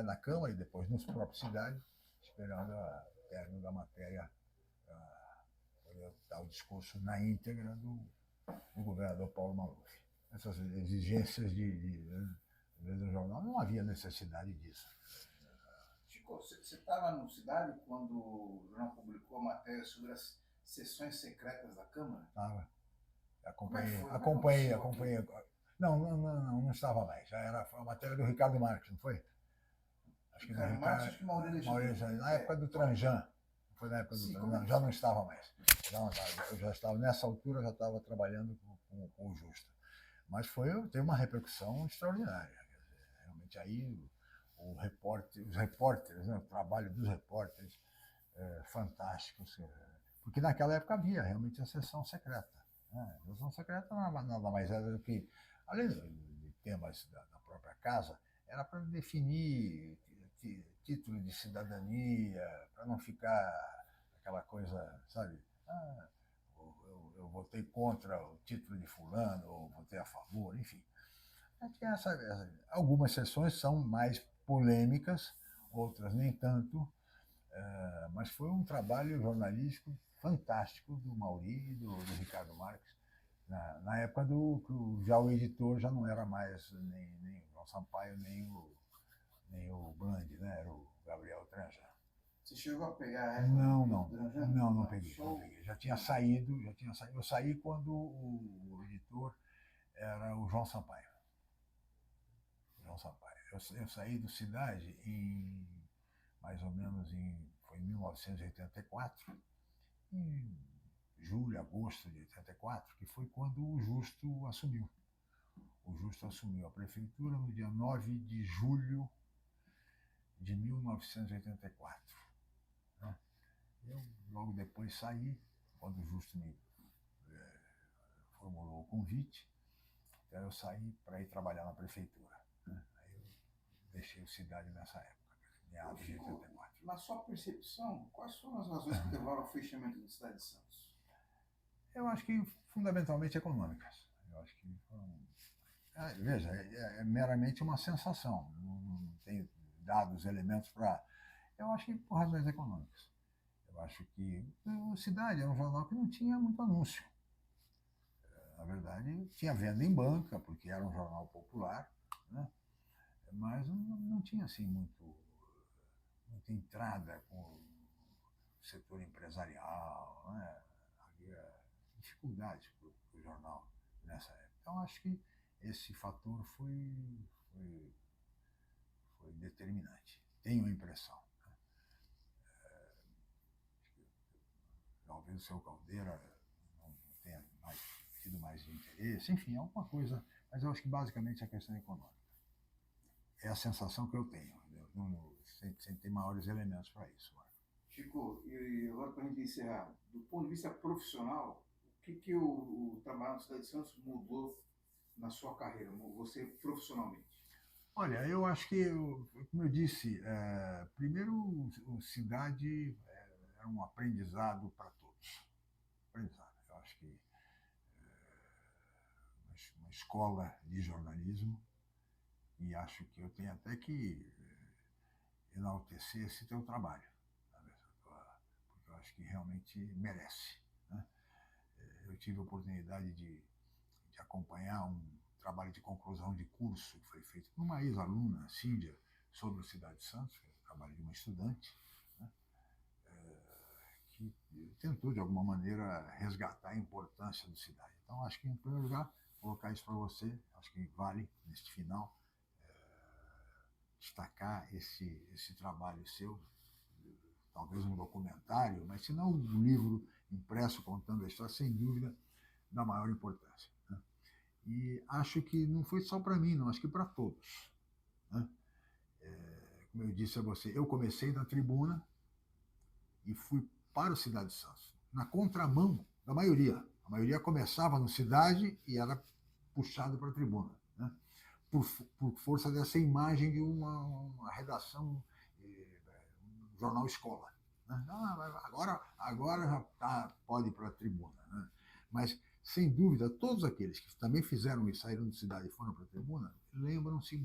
na Câmara e depois nos próprios cidades, esperando o término da matéria para poder dar o discurso na íntegra do governador Paulo Maluf. Essas exigências do jornal, não havia necessidade disso. Chico, você estava no Cidade quando o jornal publicou a matéria sobre as sessões secretas da Câmara? Estava. Acompanhei. Não estava mais. Já era a matéria do Ricardo Marques, não foi? Acho que Ricardo Marques, acho que Maurício. Na época do Tranjan. Foi na época do Tranjan. Já não estava mais. Eu já estava, nessa altura, já estava trabalhando com o Justa. Mas teve uma repercussão extraordinária. Realmente aí os repórteres, né, o trabalho dos repórteres fantásticos. Porque naquela época havia realmente a sessão secreta. A sessão secreta nada mais era do que, além de temas da própria casa, era para definir título de cidadania, para não ficar aquela coisa, sabe? Eu votei contra o título de fulano, ou votei a favor, enfim. Algumas sessões são mais polêmicas, outras nem tanto, mas foi um trabalho jornalístico fantástico do Mauri e do Ricardo Marques, na época que já o editor já não era mais nem o João Sampaio, nem o Blandi, né? Era o Gabriel Tranjan. Você chegou a pegar Não peguei. Já tinha saído. Eu saí quando o editor era o João Sampaio. Eu saí do Cidade mais ou menos foi em 1984, em julho, agosto de 84, que foi quando o Justo assumiu. O Justo assumiu a prefeitura no dia 9 de julho de 1984. Né? Eu logo depois saí, quando o Justo me formulou o convite, então eu saí para ir trabalhar na prefeitura. Né? Aí eu deixei o Cidade nessa época, meados de 84. Na sua percepção, quais foram as razões que levaram ao fechamento da cidade de Santos? Eu acho que fundamentalmente econômicas. Eu acho que veja, é meramente uma sensação. Não tem dados, elementos para. Eu acho que por razões econômicas. Eu acho que o Cidade era um jornal que não tinha muito anúncio. Na verdade, tinha venda em banca, porque era um jornal popular, né? Mas não tinha assim muita entrada com o setor empresarial, né? Havia dificuldades para o jornal nessa época. Então, acho que esse fator foi determinante. Tenho a impressão. Né? Talvez o seu Caldeira não tenha tido mais interesse, enfim, alguma coisa, mas eu acho que basicamente é a questão econômica. É a sensação que eu tenho, sem ter maiores elementos para isso. Chico, e agora para a gente encerrar, do ponto de vista profissional, o que o trabalho na cidade de Santos mudou na sua carreira, você profissionalmente? Olha, eu acho que, como eu disse, primeiro, o Cidade era um aprendizado para todos. Aprendizado. Eu acho que uma escola de jornalismo, e acho que eu tenho até que enaltecer esse teu trabalho, porque eu acho que realmente merece. Né? Eu tive a oportunidade de acompanhar um trabalho de conclusão de curso que foi feito por uma ex-aluna, Cíndia, sobre a cidade de Santos, que é o trabalho de uma estudante, né? Que tentou, de alguma maneira, resgatar a importância da cidade. Então, acho que, em primeiro lugar, colocar isso para você, acho que vale, neste final, destacar esse trabalho seu, talvez um documentário, mas se não um livro impresso contando a história, sem dúvida, da maior importância. Né? E acho que não foi só para mim, não, acho que para todos. Né? Como eu disse a você, eu comecei na tribuna e fui para o Cidade de Santos, na contramão da maioria. A maioria começava no Cidade e era puxado para a tribuna. Né? Por força dessa imagem de uma redação, um jornal escola. Né? Agora já pode ir para a tribuna. Né? Mas, sem dúvida, todos aqueles que também fizeram isso, saíram de cidade e foram para a tribuna, lembram-se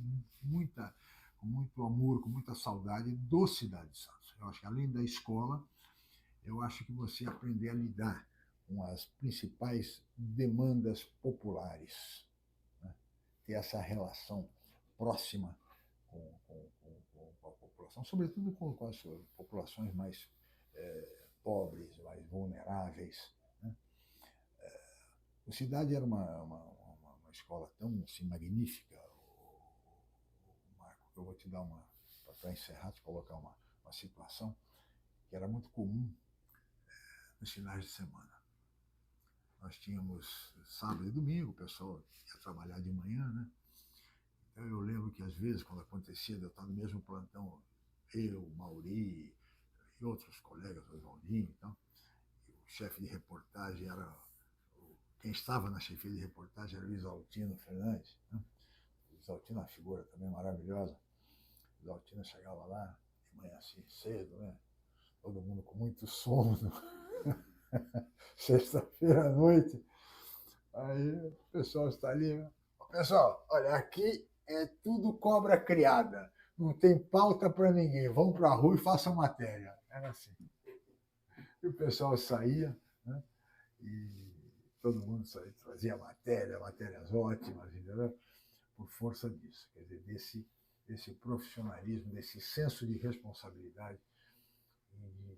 com muito amor, com muita saudade do Cidade de Santos. Eu acho que, além da escola, eu acho que você aprender a lidar com as principais demandas populares, ter essa relação próxima com a população, sobretudo com as populações mais pobres, mais vulneráveis. Né? O Cidade era uma escola tão assim, magnífica, Marco, que eu vou te dar para encerrar, te colocar uma situação que era muito comum nos finais de semana. Nós tínhamos sábado e domingo, o pessoal ia trabalhar de manhã, né? Então eu lembro que às vezes, quando acontecia de eu estar no mesmo plantão, eu, Mauri e outros colegas, o Oswaldinho, então, e o chefe de reportagem era, quem estava na chefia de reportagem era o Isaltino Fernandes, né? O Isaltino é uma figura também maravilhosa. O Isaltino chegava lá de manhã assim, cedo, né? Todo mundo com muito sono. Sexta-feira à noite. Aí o pessoal está ali. Pessoal, olha, aqui é tudo cobra criada. Não tem pauta para ninguém. Vão para a rua e façam matéria. Era assim. E o pessoal saía, né? E todo mundo saía, trazia matérias ótimas, entendeu? Por força disso. Quer dizer, desse profissionalismo, desse senso de responsabilidade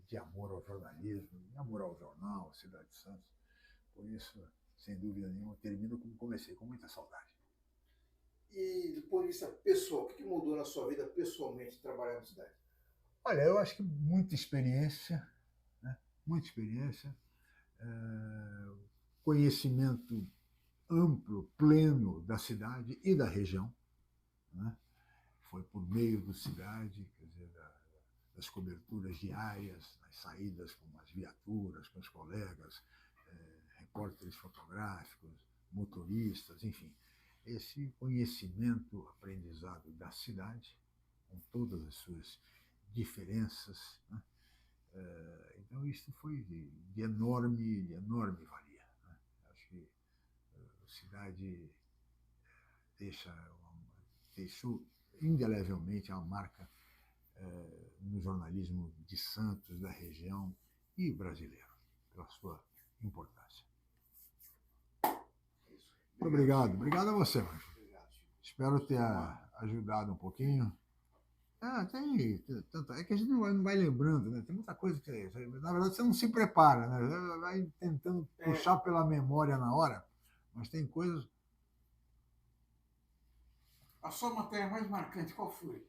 de amor ao jornalismo, de amor ao jornal, Cidade de Santos. Por isso, sem dúvida nenhuma, termino como comecei, com muita saudade. E do ponto de vista pessoal, o que mudou na sua vida pessoalmente trabalhar na cidade? Olha, eu acho que muita experiência, né? Muita experiência, conhecimento amplo, pleno da cidade e da região, né? Foi por meio do Cidade, quer dizer, das coberturas diárias, das saídas com as viaturas, com os colegas, repórteres fotográficos, motoristas, enfim. Esse conhecimento, aprendizado da cidade, com todas as suas diferenças, né? Então isso foi de enorme valia, né? Acho que a cidade deixou indelevelmente a marca no jornalismo de Santos, da região e brasileiro, pela sua importância. Muito obrigado. Obrigado a você, Márcio. Espero ter ajudado um pouquinho. É que a gente não vai lembrando, né? Tem muita coisa que, na verdade, você não se prepara, né? Vai tentando puxar pela memória na hora, mas tem coisas. A sua matéria mais marcante, qual foi?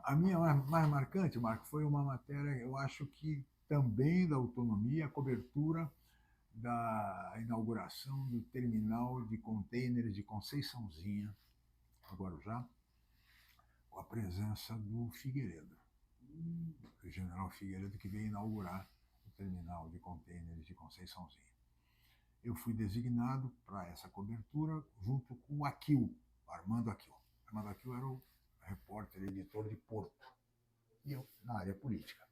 A minha mais marcante, Marco, foi uma matéria, eu acho que também da autonomia, a cobertura da inauguração do terminal de contêineres de Conceiçãozinha, Guarujá, com a presença do Figueiredo, o general Figueiredo, que veio inaugurar o terminal de contêineres de Conceiçãozinha. Eu fui designado para essa cobertura junto com o Aquil, Armando Aquil. Armando Aquil era o repórter, editor de Porto, e eu na área política.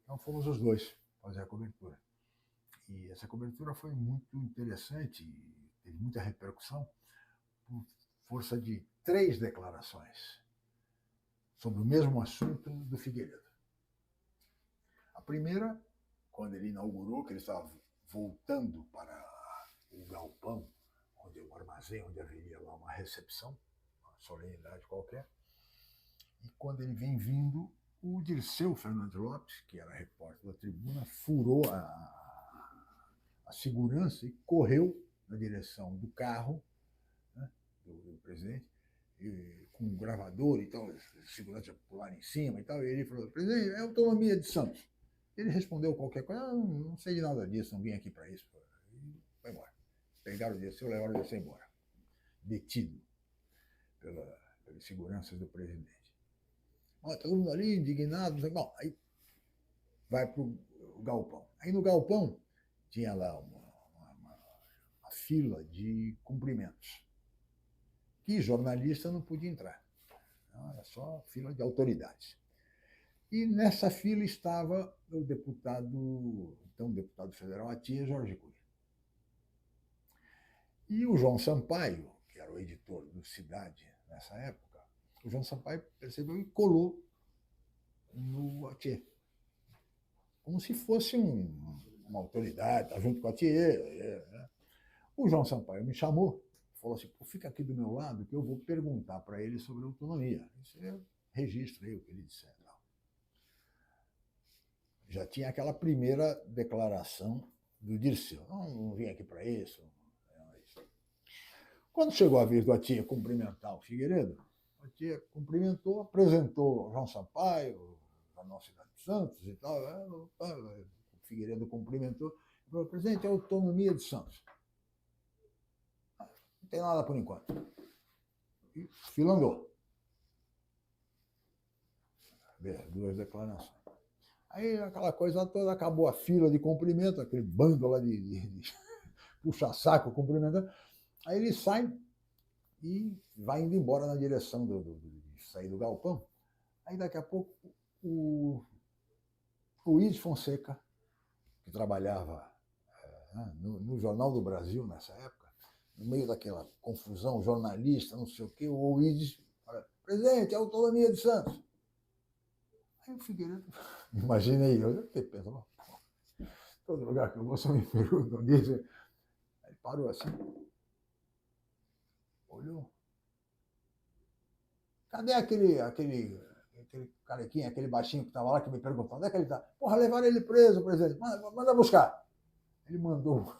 Então fomos os dois fazer a cobertura. E essa cobertura foi muito interessante e teve muita repercussão por força de 3 declarações sobre o mesmo assunto do Figueiredo. A primeira, quando ele inaugurou, que ele estava voltando para o galpão, onde o armazém, onde haveria lá uma recepção, uma solenidade qualquer, e quando ele vem vindo, o Dirceu Fernandes Lopes, que era repórter da Tribuna, furou a segurança e correu na direção do carro, né, do presidente, com um gravador e tal, segurança pular em cima e tal, e ele falou: presidente, é autonomia de Santos. Ele respondeu qualquer coisa: não sei de nada disso, não vim aqui para isso. E foi embora. Pegaram o Dirceu, levaram o Dirceu embora. Detido pelas seguranças do presidente. Todo mundo ali, indignado. Bom, aí vai para o galpão. Aí no galpão tinha lá uma fila de cumprimentos, que jornalista não podia entrar. Não, era só fila de autoridades. E nessa fila estava o deputado federal Atias Jorge Cury. E o João Sampaio, que era o editor do Cidade nessa época, o João Sampaio percebeu e colou no Atier, como se fosse uma autoridade, tá junto com o Atier. Né? O João Sampaio me chamou, falou assim: fica aqui do meu lado que eu vou perguntar para ele sobre autonomia. Isso eu registro aí o que ele disser. Já tinha aquela primeira declaração do Dirceu: não vim aqui para isso. Quando chegou a vez do Atier cumprimentar o Figueiredo, o Atier cumprimentou, apresentou o João Sampaio, a nossa Cidade de Santos e tal. O Figueiredo cumprimentou e falou: presidente, é a autonomia de Santos. Não tem nada por enquanto. E fila andou. 2 declarações. Aí aquela coisa toda, acabou a fila de cumprimento, aquele bando lá de puxa-saco cumprimentando. Aí ele sai e vai indo embora na direção de sair do galpão. Aí daqui a pouco o Luiz Fonseca, que trabalhava no Jornal do Brasil nessa época, no meio daquela confusão, jornalista, não sei o quê, o Luiz fala: presidente, a autonomia de Santos. Aí o Figueiredo, imaginei eu ter pensado: todo lugar que eu vou só me perguntam disso. Aí parou assim, olhou: cadê aquele aquele carequinha, aquele baixinho que estava lá, que me perguntou, onde é que ele está? Porra, levaram ele preso, presidente, manda buscar. Ele mandou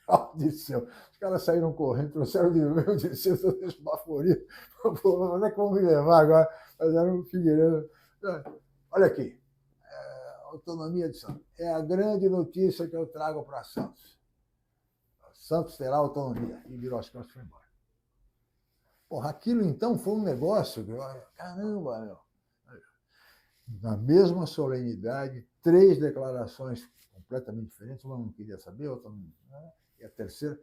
o Dirceu. Os caras saíram correndo, trouxeram de novo o Dirceu, todos esbaforidos. Onde é que vão me levar agora? Mas era um Figueiredo. Olha aqui, autonomia de Santos. É a grande notícia que eu trago para Santos. Santos terá autonomia. E virou as costas e foi embora. Porra, aquilo então foi um negócio. Caramba, meu. Na mesma solenidade, 3 declarações completamente diferentes. Uma não queria saber, outra não. E a terceira,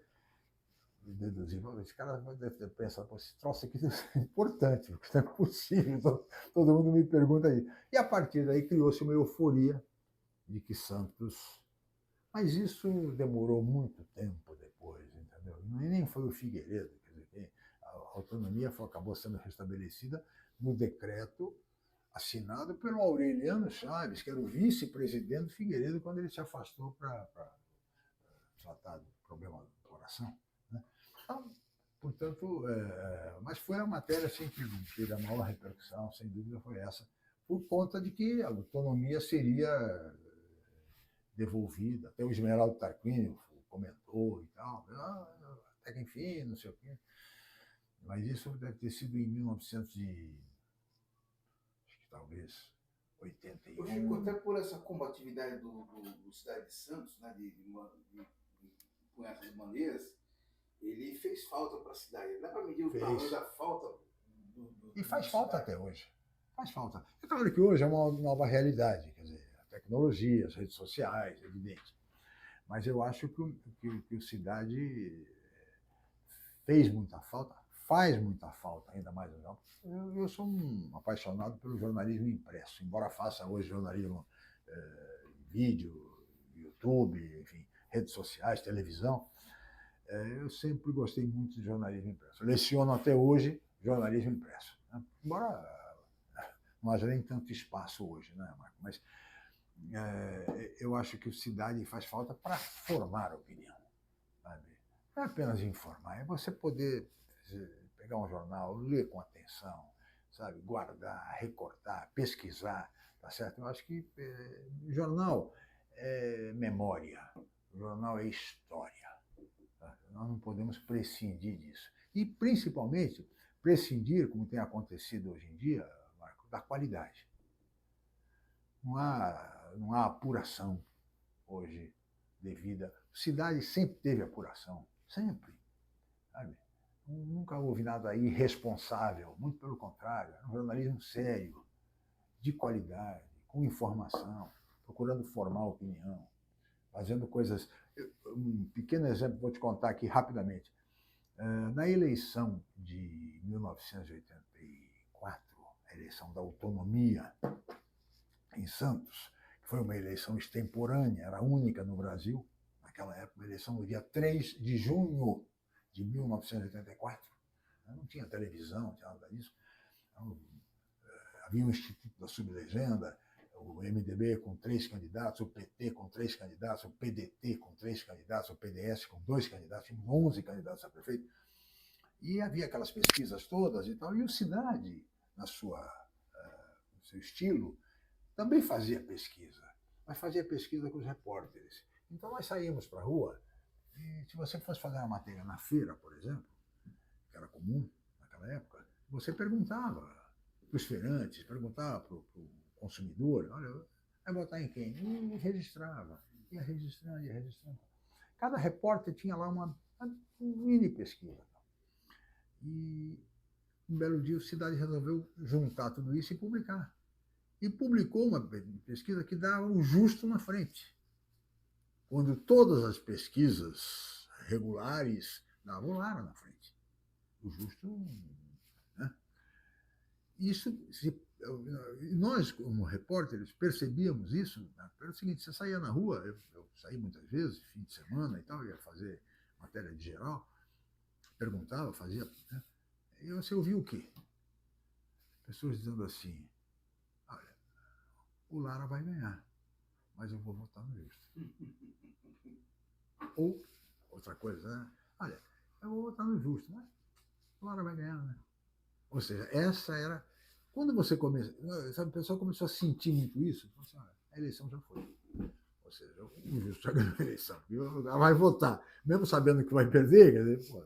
esse cara deve ter pensado, esse troço aqui é importante, não é possível. Então, todo mundo me pergunta aí. E a partir daí criou-se uma euforia de que Santos. Mas isso demorou muito tempo depois, entendeu? Nem foi o Figueiredo. Quer dizer, a autonomia acabou sendo restabelecida no decreto assinado pelo Aureliano Chaves, que era o vice-presidente do Figueiredo quando ele se afastou para tratar do problema do coração. Né? Então, portanto, mas foi a matéria assim, que teve a maior repercussão, sem dúvida, foi essa, por conta de que a autonomia seria devolvida. Até o Esmeraldo Tarquínio comentou e tal, até que enfim, não sei o quê. Mas isso deve ter sido em 1900 talvez 81. Chico, até por essa combatividade do Cidade de Santos, né, de punhar essas bandeiras, ele fez falta para a cidade. Dá para medir o tamanho da falta? E faz falta até hoje. Faz falta. É claro que hoje é uma nova realidade, quer dizer, a tecnologia, as redes sociais, é evidente. Mas eu acho que o Cidade fez muita falta, faz muita falta, ainda mais. Eu sou um apaixonado pelo jornalismo impresso, embora faça hoje jornalismo vídeo, YouTube, enfim, redes sociais, televisão. Eu sempre gostei muito de jornalismo impresso. Leciono até hoje jornalismo impresso. Né? Embora não haja nem tanto espaço hoje, né, Marco? Mas eu acho que o Cidade faz falta para formar opinião. Sabe? Não é apenas informar, é você poder pegar um jornal, ler com atenção, sabe? Guardar, recortar, pesquisar, tá certo? Eu acho que jornal é memória, jornal é história. Tá? Nós não podemos prescindir disso. E, principalmente, prescindir, como tem acontecido hoje em dia, Marco, da qualidade. Não há apuração hoje devida. Cidade sempre teve apuração, sempre. Sabe? Nunca houve nada irresponsável, muito pelo contrário, era um jornalismo sério, de qualidade, com informação, procurando formar opinião, fazendo coisas. Um pequeno exemplo, vou te contar aqui rapidamente. Na eleição de 1984, a eleição da autonomia em Santos, que foi uma eleição extemporânea, era única no Brasil, naquela época, uma eleição no dia 3 de junho de 1984. Não tinha televisão, não tinha nada disso. Então, havia o Instituto da Sublegenda, o MDB com 3 candidatos, o PT com 3 candidatos, o PDT com 3 candidatos, o PDS com 2 candidatos, tinha 11 candidatos a prefeito. E havia aquelas pesquisas todas e tal. E o Cidade, no seu estilo, também fazia pesquisa, mas fazia pesquisa com os repórteres. Então nós saímos para a rua e se você fosse fazer uma matéria na feira, por exemplo, que era comum naquela época, você perguntava para os feirantes, perguntava para o consumidor, olha, vai votar em quem? E registrava, ia registrando, ia registrando. Cada repórter tinha lá uma mini pesquisa. E um belo dia o Cidade resolveu juntar tudo isso e publicar. E publicou uma pesquisa que dava o justo na frente, quando todas as pesquisas regulares davam lá na frente. O justo. Né? Isso, nós, como repórteres, percebíamos isso. Né? Pelo seguinte, você saía na rua, eu saí muitas vezes, fim de semana e tal, ia fazer matéria de geral, perguntava, fazia. Né? E você ouvia o quê? Pessoas dizendo assim: o Lara vai ganhar, mas eu vou votar no Justo. Ou, outra coisa, né? Olha, eu vou votar no Justo, mas o Lara vai ganhar, né? Ou seja, essa era Quando você começa, sabe, o pessoal começou a sentir muito isso, falou assim, a eleição já foi. Ou seja, o justo já ganhou a eleição. Vai votar, mesmo sabendo que vai perder, quer dizer, pô.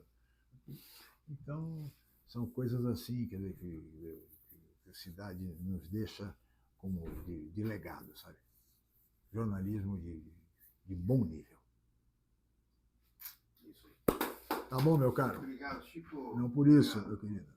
Então, são coisas assim, quer dizer, que a cidade nos deixa como de legado, sabe? Jornalismo de bom nível. Isso aí. Tá bom, meu caro? Obrigado, Chico. Não por isso, meu querido.